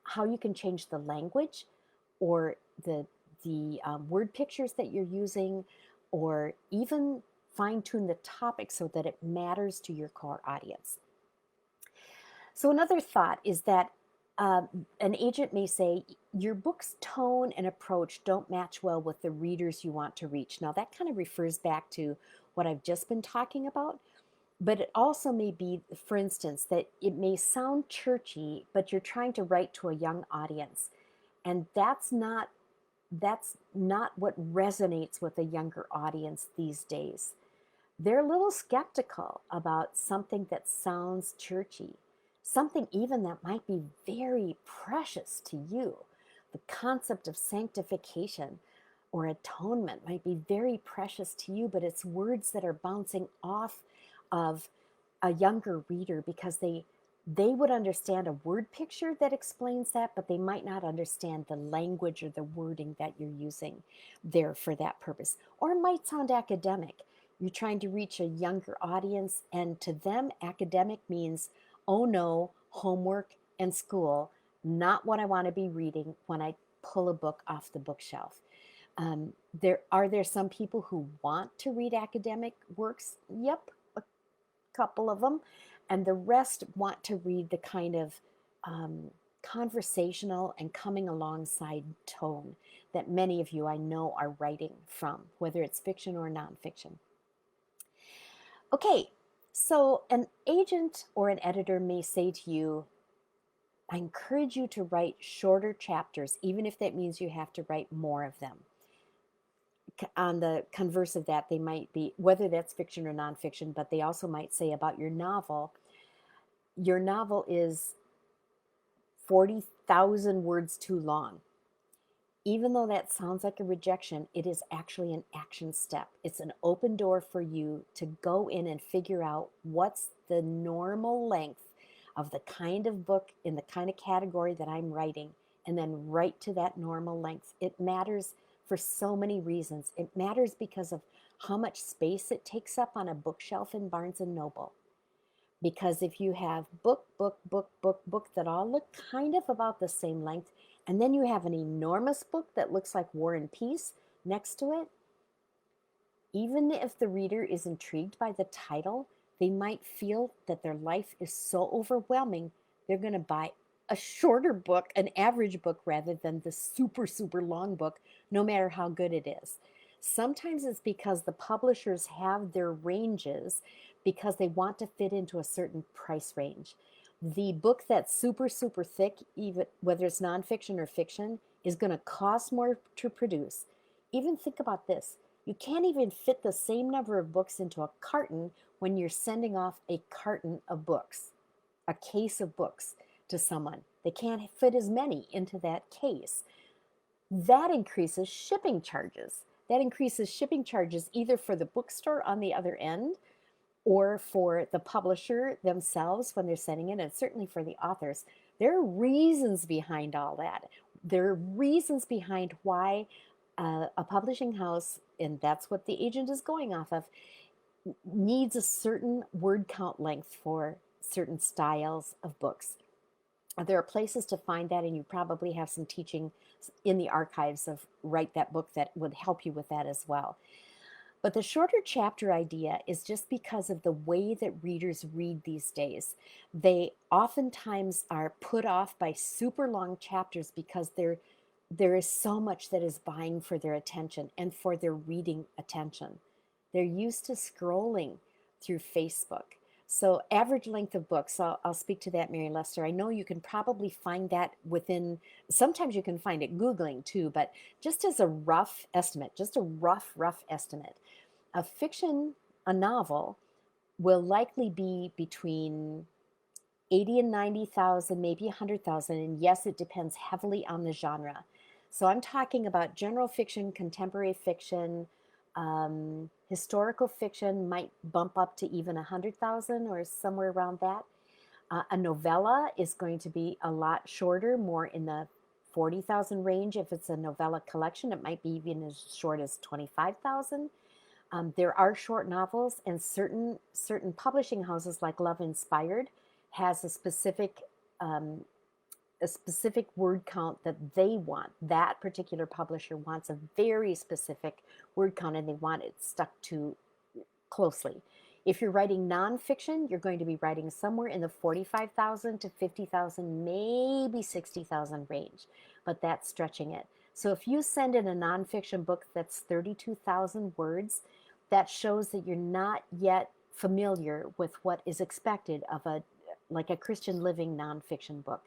how you can change the language or the word pictures that you're using, or even fine tune the topic so that it matters to your core audience. So another thought is that an agent may say, your book's tone and approach don't match well with the readers you want to reach. Now that kind of refers back to what I've just been talking about, but it also may be, for instance, that it may sound churchy, but you're trying to write to a young audience. And that's not what resonates with a younger audience these days. They're a little skeptical about something that sounds churchy, something even that might be very precious to you. The concept of sanctification or atonement might be very precious to you, but it's words that are bouncing off of a younger reader because they would understand a word picture that explains that, but they might not understand the language or the wording that you're using there for that purpose. Or it might sound academic. You're trying to reach a younger audience, and to them, academic means, oh no, homework and school, not what I want to be reading when I pull a book off the bookshelf. Are there some people who want to read academic works? Yep, a couple of them. And the rest want to read the kind of conversational and coming alongside tone that many of you I know are writing from, whether it's fiction or nonfiction. Okay, so an agent or an editor may say to you, I encourage you to write shorter chapters, even if that means you have to write more of them. On the converse of that, they might be, whether that's fiction or nonfiction, but they also might say about your novel is 40,000 words too long. Even though that sounds like a rejection, it is actually an action step. It's an open door for you to go in and figure out what's the normal length of the kind of book in the kind of category that I'm writing, and then write to that normal length. It matters for so many reasons. It matters because of how much space it takes up on a bookshelf in Barnes and Noble. Because if you have book that all look kind of about the same length, and then you have an enormous book that looks like War and Peace next to it, even if the reader is intrigued by the title, they might feel that their life is so overwhelming, they're going to buy a shorter book, an average book, rather than the super long book, no matter how good it is. Sometimes it's because the publishers have their ranges because they want to fit into a certain price range. The book that's super thick, even whether it's nonfiction or fiction, is going to cost more to produce. Even think about this. You can't even fit the same number of books into a carton when you're sending off a carton of books, a case of books to someone. They can't fit as many into that case. that increases shipping charges. That increases shipping charges either for the bookstore on the other end or for the publisher themselves when they're sending it, and certainly for the authors. There are reasons behind all that. There are reasons behind why a publishing house, and that's what the agent is going off of, needs a certain word count length for certain styles of books. There are places to find that, and you probably have some teaching in the archives of Write That Book that would help you with that as well. But the shorter chapter idea is just because of the way that readers read these days. They oftentimes are put off by super long chapters because there is so much that is vying for their attention and for their reading attention. They're used to scrolling through Facebook. So average length of books, I'll speak to that, Mary Lester. I know you can probably find that within, sometimes you can find it Googling too, but just as a rough estimate, just a rough estimate, a fiction, a novel, will likely be between 80 and 90,000, maybe 100,000. And yes, it depends heavily on the genre. So I'm talking about general fiction, contemporary fiction, historical fiction might bump up to even 100,000 or somewhere around that. A novella is going to be a lot shorter, more in the 40,000 range. If it's a novella collection, it might be even as short as 25,000. There are short novels, and certain publishing houses like Love Inspired has um, a specific word count that they want. That particular publisher wants a very specific word count, and they want it stuck to closely. If you're writing nonfiction, you're going to be writing somewhere in the 45,000 to 50,000, maybe 60,000 range, but that's stretching it. So if you send in a nonfiction book that's 32,000 words, that shows that you're not yet familiar with what is expected of like a Christian living nonfiction book.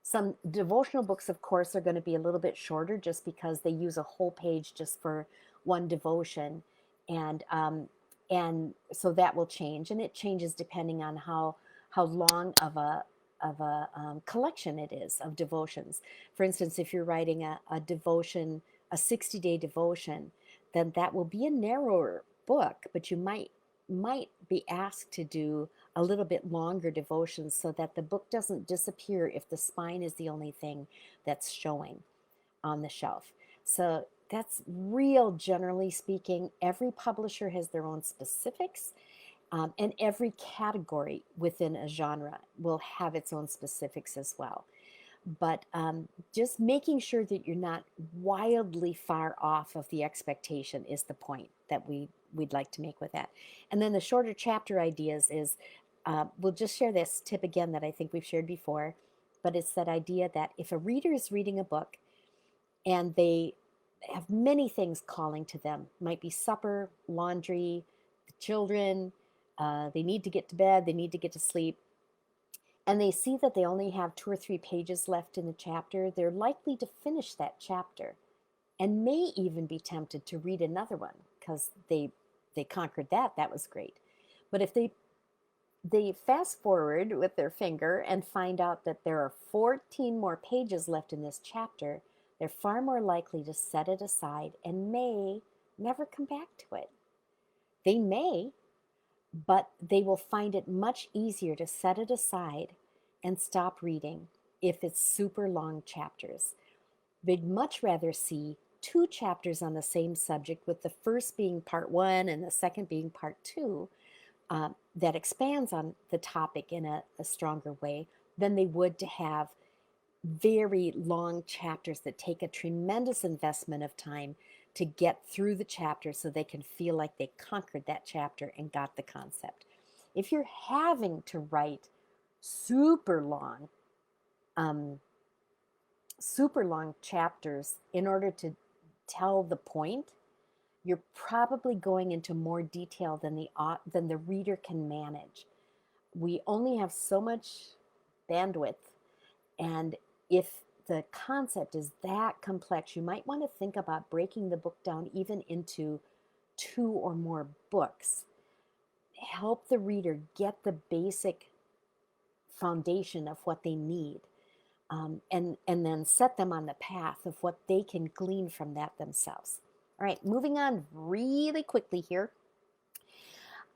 Some devotional books, of course, are going to be a little bit shorter just because they use a whole page just for one devotion, and so that will change, and it changes depending on how long of a collection it is of devotions. For instance, if you're writing a devotion, a 60-day devotion, then that will be a narrower book, but you might be asked to do a little bit longer devotions so that the book doesn't disappear if the spine is the only thing that's showing on the shelf. So that's real generally speaking. Every publisher has their own specifics, and every category within a genre will have its own specifics as well. But just making sure that you're not wildly far off of the expectation is the point that we'd like to make with that. And then the shorter chapter ideas is, we'll just share this tip again that I think we've shared before, but it's that idea that if a reader is reading a book and they have many things calling to them, might be supper, laundry, the children, they need to get to bed, they need to get to sleep, and they see that they only have 2 or 3 pages left in the chapter, they're likely to finish that chapter and may even be tempted to read another one because they conquered that. That was great. But if they fast forward with their finger and find out that there are 14 more pages left in this chapter, they're far more likely to set it aside and may never come back to it. They may, but they will find it much easier to set it aside and stop reading if it's super long chapters. They'd much rather see 2 chapters on the same subject, with the first being part 1 and the second being part 2, that expands on the topic in a stronger way, than they would to have very long chapters that take a tremendous investment of time to get through the chapter so they can feel like they conquered that chapter and got the concept. If you're having to write super long, um, super long chapters in order to tell the point, you're probably going into more detail than the reader can manage. We only have so much bandwidth, and if the concept is that complex, you might want to think about breaking the book down even into 2 or more books. Help the reader get the basic foundation of what they need. and then set them on the path of what they can glean from that themselves. All right, moving on really quickly here.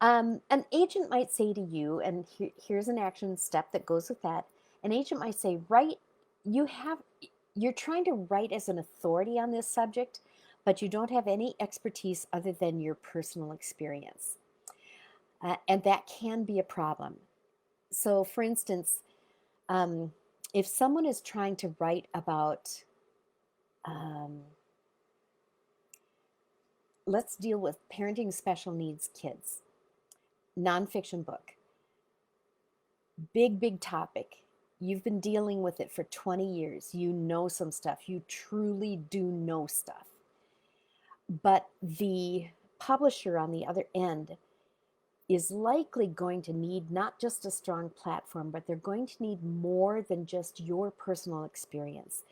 An agent might say to you, and here's an action step that goes with that. An agent might say, "Write. You have. You're trying to write as an authority on this subject, but you don't have any expertise other than your personal experience, and that can be a problem." So, for instance, um, if someone is trying to write about, um, let's deal with parenting special needs kids, nonfiction book, big topic. You've been dealing with it for 20 years. You know some stuff. You truly do know stuff. But the publisher on the other end is likely going to need not just a strong platform, but they're going to need more than just your personal experience.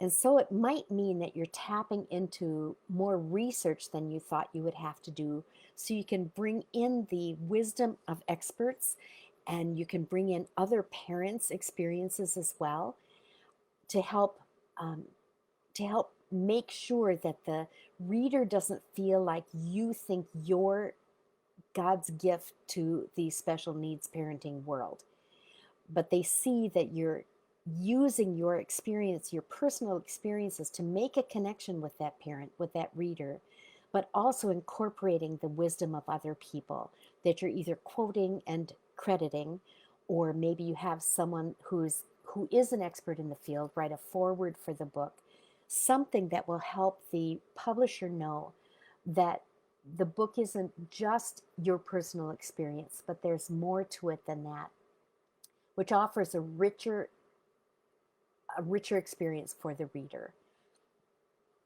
And so it might mean that you're tapping into more research than you thought you would have to do, so you can bring in the wisdom of experts and you can bring in other parents' experiences as well to help um, to help make sure that the reader doesn't feel like you think you're God's gift to the special needs parenting world, but they see that you're using your experience, your personal experiences, to make a connection with that parent, with that reader, but also incorporating the wisdom of other people that you're either quoting and crediting, or maybe you have someone who is an expert in the field write a foreword for the book, something that will help the publisher know that the book isn't just your personal experience, but there's more to it than that, which offers a richer experience for the reader.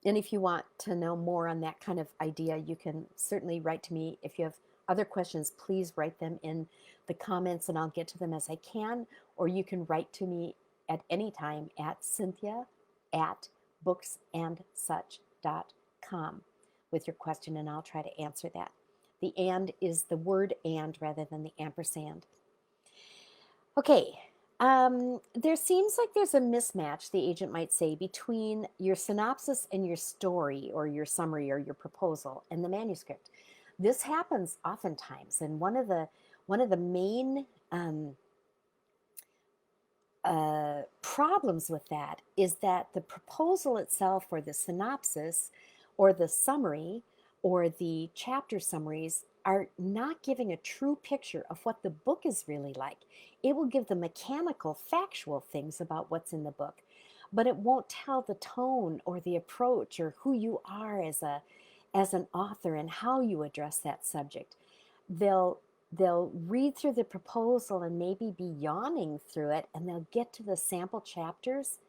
And if you want to know more on that kind of idea, you can certainly write to me. If you have other questions, please write them in the comments and I'll get to them as I can. Or you can write to me at any time at cynthia@booksandsuch.com with your question, and I'll try to answer that. The and is the word and rather than the ampersand. Okay, there seems like there's a mismatch, the agent might say, between your synopsis and your story or your summary or your proposal and the manuscript. This happens oftentimes, and one of the main problems with that is that the proposal itself, or the synopsis, or the summary, or the chapter summaries are not giving a true picture of what the book is really like. It will give the mechanical, factual things about what's in the book, but it won't tell the tone or the approach or who you are as an author and how you address that subject. They'll they'll read through the proposal and maybe be yawning through it, and they'll get to the sample chapters,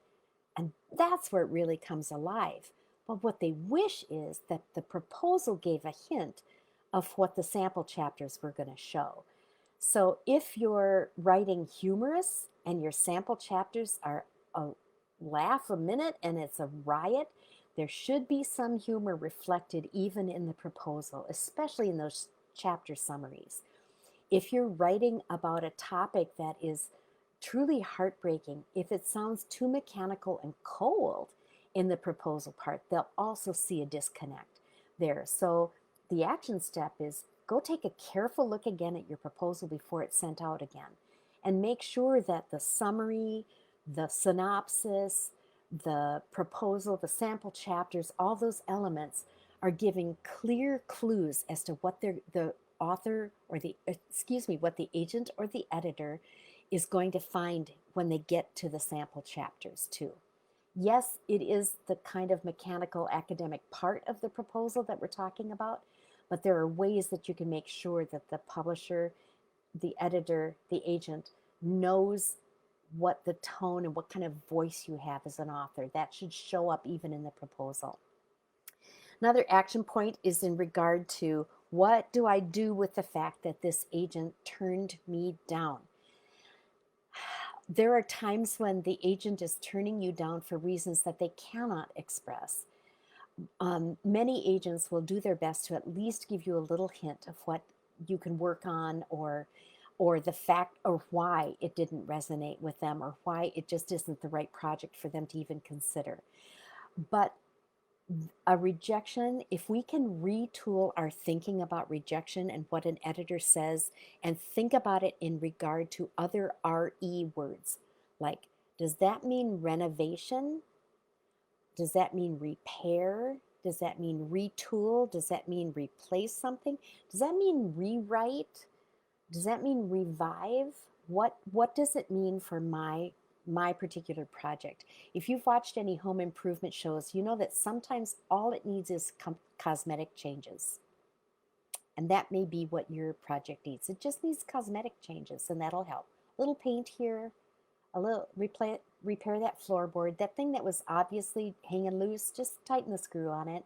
and that's where it really comes alive. But what they wish is that the proposal gave a hint of what the sample chapters were going to show. So if you're writing humorous and your sample chapters are a laugh a minute and it's a riot, there should be some humor reflected even in the proposal, especially in those chapter summaries. If you're writing about a topic that is truly heartbreaking, if it sounds too mechanical and cold in the proposal part, they'll also see a disconnect there. So the action step is go take a careful look again at your proposal before it's sent out again, and make sure that the summary, the synopsis, the proposal, the sample chapters, all those elements are giving clear clues as to what the author or what the agent or the editor is going to find when they get to the sample chapters too. Yes, it is the kind of mechanical academic part of the proposal that we're talking about, but there are ways that you can make sure that the publisher, the editor, the agent knows what the tone and what kind of voice you have as an author. That should show up even in the proposal. Another action point is in regard to, what do I do with the fact that this agent turned me down? There are times when the agent is turning you down for reasons that they cannot express. Many agents will do their best to at least give you a little hint of what you can work on, or or the fact or why it didn't resonate with them or why it just isn't the right project for them to even consider. But a rejection, if we can retool our thinking about rejection and what an editor says and think about it in regard to other RE words, like, does that mean renovation? Does that mean repair? Does that mean retool? Does that mean replace something? Does that mean rewrite? Does that mean revive? What does it mean for my particular project? If you've watched any home improvement shows, you know that sometimes all it needs is cosmetic changes. And that may be what your project needs. It just needs cosmetic changes, and that'll help. A little paint here, a little repair that floorboard, that thing that was obviously hanging loose, just tighten the screw on it.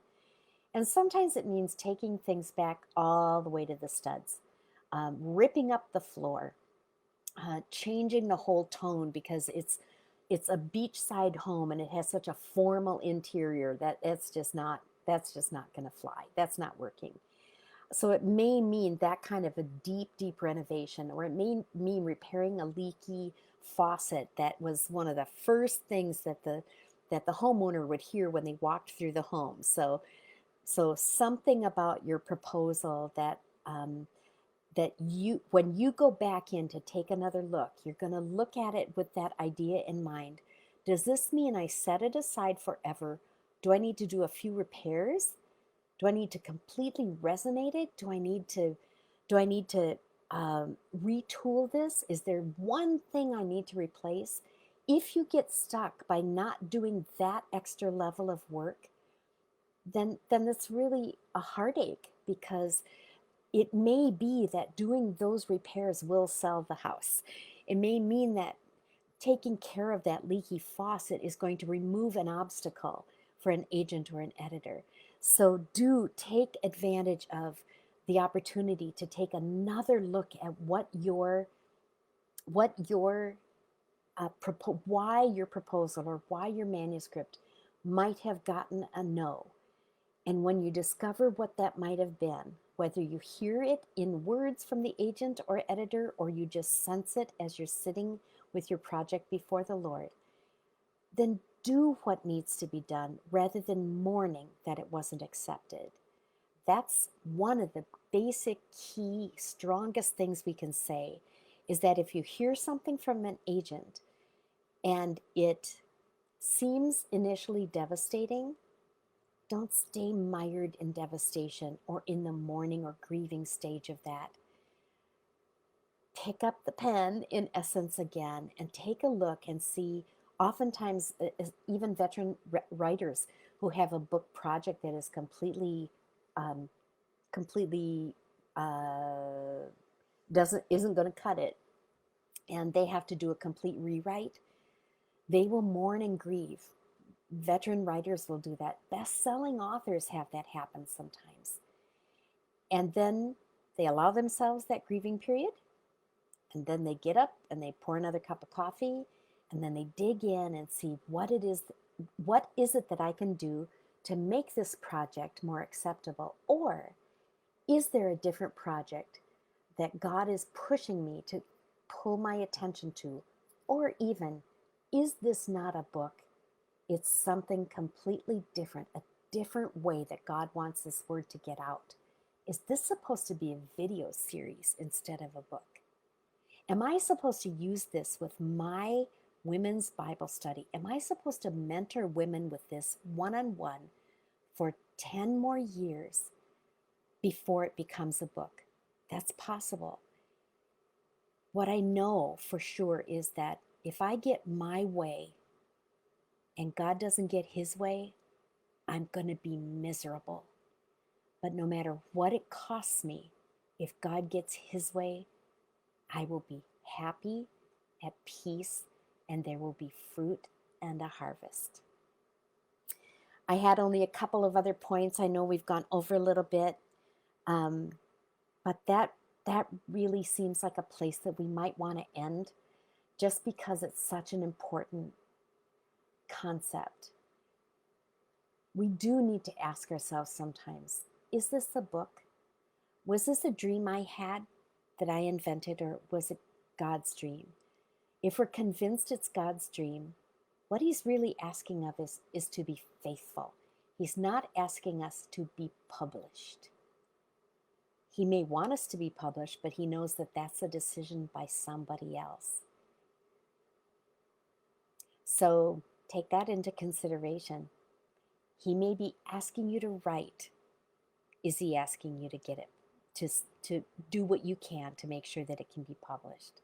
And sometimes it means taking things back all the way to the studs, ripping up the floor, changing the whole tone because it's a beachside home and it has such a formal interior that that's just not going to fly. That's not working. So it may mean that kind of a deep renovation, or it may mean repairing a leaky faucet that was one of the first things that the homeowner would hear when they walked through the home. So something about your proposal that that you, when you go back in to take another look, you're going to look at it with that idea in mind. Does this mean I set it aside forever? Do I need to do a few repairs? Do I need to completely resonate it? Do I need to retool this? Is there one thing I need to replace? If you get stuck by not doing that extra level of work, then it's really a heartache, because it may be that doing those repairs will sell the house. It may mean that taking care of that leaky faucet is going to remove an obstacle for an agent or an editor. So do take advantage of the opportunity to take another look at why your proposal or why your manuscript might have gotten a no. And when you discover what that might have been, whether you hear it in words from the agent or editor, or you just sense it as you're sitting with your project before the Lord, then do what needs to be done rather than mourning that it wasn't accepted. That's one of the basic, key, strongest things we can say, is that if you hear something from an agent and it seems initially devastating, don't stay mired in devastation or in the mourning or grieving stage of that. Pick up the pen, in essence, again, and take a look and see. Oftentimes, even veteran writers who have a book project that is um, completely isn't going to cut it, and they have to do a complete rewrite, they will mourn and grieve. Veteran writers will do that. Best-selling authors have that happen sometimes. And then they allow themselves that grieving period, and then they get up and they pour another cup of coffee, and then they dig in and see what is it that I can do to make this project more acceptable? Or is there a different project that God is pushing me to pull my attention to? Or even, is this not a book? It's something completely different, a different way that God wants this word to get out. Is this supposed to be a video series instead of a book? Am I supposed to use this with my women's Bible study? Am I supposed to mentor women with this one-on-one for 10 more years before it becomes a book? That's possible. What I know for sure is that if I get my way and God doesn't get his way, I'm going to be miserable. But no matter what it costs me, if God gets his way, I will be happy, at peace, and there will be fruit and a harvest. I had only a couple of other points. I know we've gone over a little bit, but that really seems like a place that we might want to end, just because it's such an important concept. We do need to ask ourselves sometimes, is this a book? Was this a dream I had that I invented, or was it God's dream? If we're convinced it's God's dream, what he's really asking of us is to be faithful. He's not asking us to be published. He may want us to be published, but he knows that that's a decision by somebody else. So take that into consideration. He may be asking you to write. Is he asking you to get it, to do what you can to make sure that it can be published?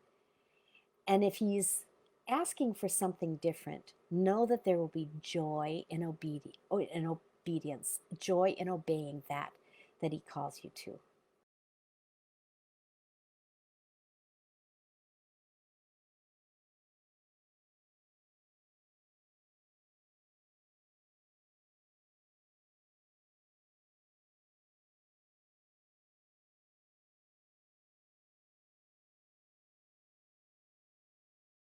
And if he's asking for something different, know that there will be joy in obedience, joy in obeying that he calls you to.